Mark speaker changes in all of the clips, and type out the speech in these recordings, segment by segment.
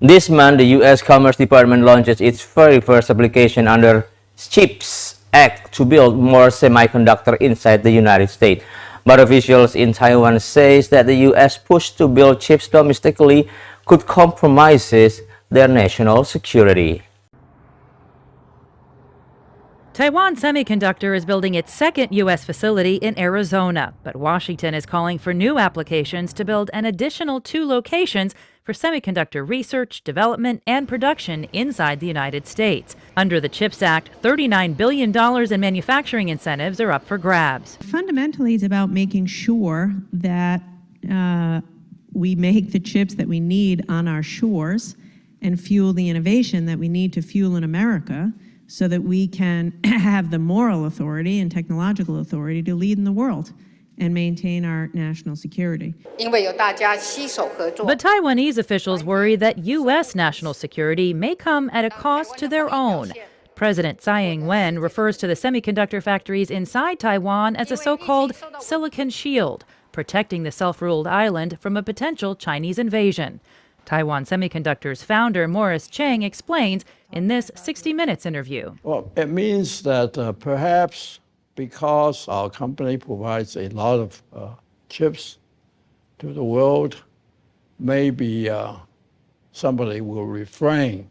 Speaker 1: This month, the U.S. Commerce Department launches its very first application under CHIPS Act to build more semiconductor inside the United States. But officials in Taiwan say that the U.S. push to build chips domestically could compromise their national security.
Speaker 2: Taiwan Semiconductor is building its second U.S. facility in Arizona, but Washington is calling for new applications to build an additional 2 locations for semiconductor research, development, and production inside the United States. Under the CHIPS Act, $39 billion in manufacturing incentives are up for grabs.
Speaker 3: Fundamentally, it's about making sure that we make the chips that we need on our shores and fuel the innovation that we need to fuel in America, so that we can have the moral authority and technological authority to lead in the world and maintain our national security.
Speaker 2: But Taiwanese officials worry that U.S. national security may come at a cost to their own. President Tsai Ing-wen refers to the semiconductor factories inside Taiwan as a so-called silicon shield, protecting the self-ruled island from a potential Chinese invasion. Taiwan Semiconductor's founder, Morris Chang, explains in this 60 Minutes interview.
Speaker 4: Well, it means that perhaps because our company provides a lot of chips to the world, maybe somebody will refrain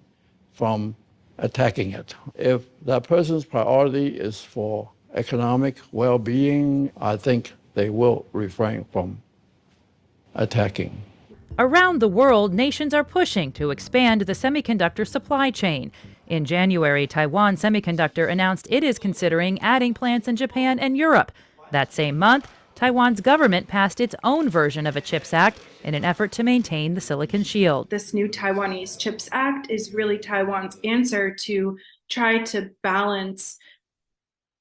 Speaker 4: from attacking it. If that person's priority is for economic well-being, I think they will refrain from attacking.
Speaker 2: Around the world, nations are pushing to expand the semiconductor supply chain. In January, Taiwan Semiconductor announced it is considering adding plants in Japan and Europe. That same month, Taiwan's government passed its own version of a CHIPS Act in an effort to maintain the silicon shield.
Speaker 5: This new Taiwanese CHIPS Act is really Taiwan's answer to try to balance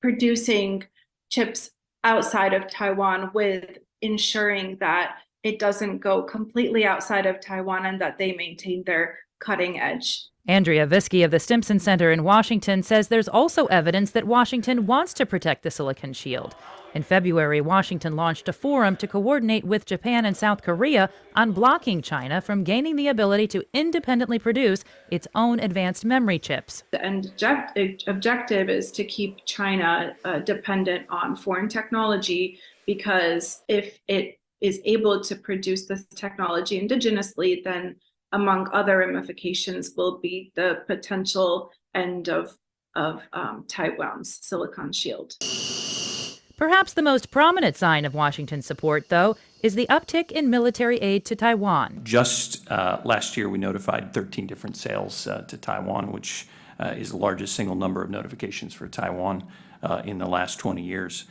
Speaker 5: producing chips outside of Taiwan with ensuring that it doesn't go completely outside of Taiwan and that they maintain their cutting edge.
Speaker 2: Andrea Visky of the Stimson Center in Washington says there's also evidence that Washington wants to protect the silicon shield. In February, Washington launched a forum to coordinate with Japan and South Korea on blocking China from gaining the ability to independently produce its own advanced memory chips.
Speaker 5: The end objective is to keep China dependent on foreign technology, because if it is able to produce this technology indigenously, then among other ramifications will be the potential end of Taiwan's silicon shield.
Speaker 2: Perhaps the most prominent sign of Washington's support, though, is the uptick in military aid to Taiwan.
Speaker 6: Just last year, we notified 13 different sales to Taiwan, which is the largest single number of notifications for Taiwan in the last 20 years.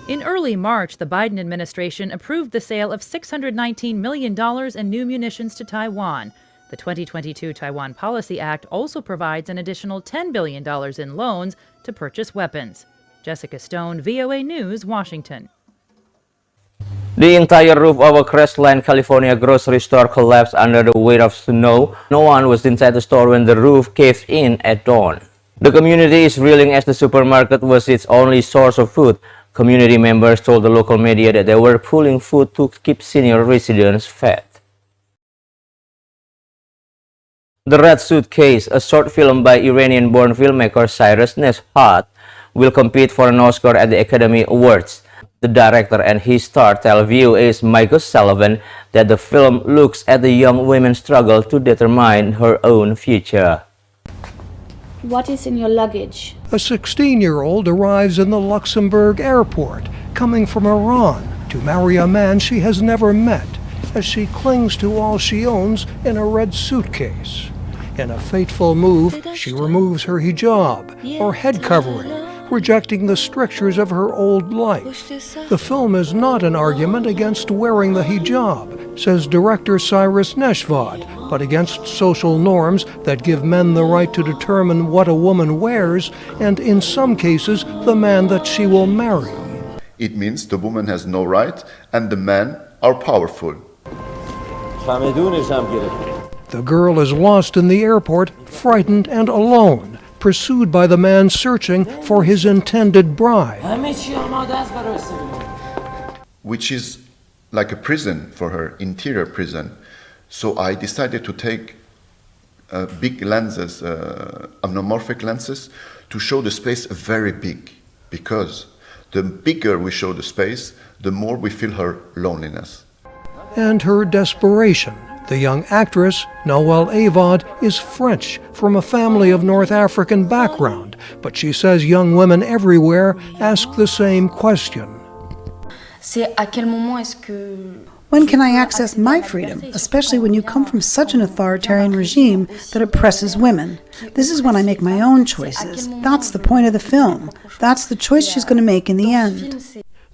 Speaker 2: In early March, the Biden administration approved the sale of $619 million in new munitions to Taiwan. The 2022 Taiwan Policy Act also provides an additional $10 billion in loans to purchase weapons. Jessica Stone, VOA News, Washington.
Speaker 1: The entire roof of a Crestline, California grocery store collapsed under the weight of snow. No one was inside the store when the roof caved in at dawn. The community is reeling as the supermarket was its only source of food. Community members told the local media that they were pulling food to keep senior residents fed. The Red Suitcase, a short film by Iranian-born filmmaker Cyrus Neshat, will compete for an Oscar at the Academy Awards. The director and his star tell VOA's Michael Sullivan that the film looks at the young woman's struggle to determine her own future.
Speaker 7: What is in your luggage?
Speaker 8: A 16-year-old arrives in the Luxembourg airport, coming from Iran, to marry a man she has never met, as she clings to all she owns in a red suitcase. In a fateful move, she removes her hijab, or head covering, rejecting the strictures of her old life. The film is not an argument against wearing the hijab, says director Cyrus Neshvad, but against social norms that give men the right to determine what a woman wears, and in some cases, the man that she will marry.
Speaker 9: It means the woman has no right, and the men are powerful.
Speaker 8: The girl is lost in the airport, frightened and alone, pursued by the man searching for his intended bride.
Speaker 9: Which is like a prison for her, interior prison. So I decided to take big lenses, anamorphic lenses, to show the space very big, because the bigger we show the space, the more we feel her loneliness.
Speaker 8: And her desperation. The young actress, Noëlle Avad, is French, from a family of North African background, but she says young women everywhere ask the same question.
Speaker 10: When can I access my freedom, especially when you come from such an authoritarian regime that oppresses women? This is when I make my own choices. That's the point of the film. That's the choice she's going to make in the end.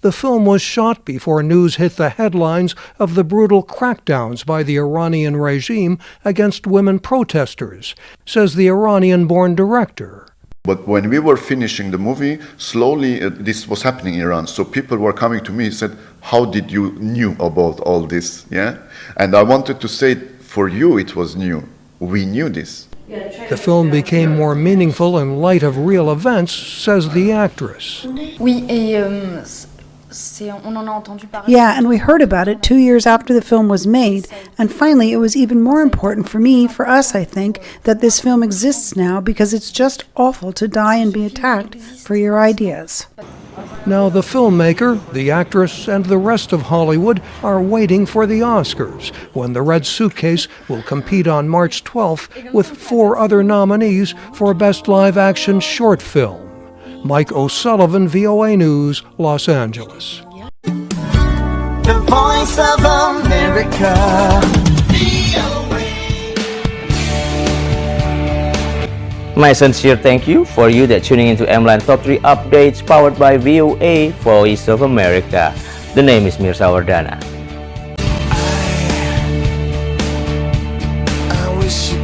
Speaker 8: The film was shot before news hit the headlines of the brutal crackdowns by the Iranian regime against women protesters, says the Iranian-born director.
Speaker 9: But when we were finishing the movie, slowly this was happening in Iran. So people were coming to me and said, how did you knew about all this? Yeah? And I wanted to say, for you it was new. We knew this.
Speaker 8: The film became more meaningful in light of real events, says the actress.
Speaker 10: Yeah, and we heard about it 2 years after the film was made, and finally it was even more important for us, I think, that this film exists now, because it's just awful to die and be attacked for your ideas.
Speaker 8: Now the filmmaker, the actress, and the rest of Hollywood are waiting for the Oscars, when The Red Suitcase will compete on March 12th with 4 other nominees for Best Live Action Short Film. Mike O'Sullivan, VOA News, Los Angeles.
Speaker 11: The Voice of America.
Speaker 1: My sincere thank you for you that tuning into MLINE Top 3 Updates powered by VOA, Voice of America. The name is Mirzawardana.
Speaker 11: I wish you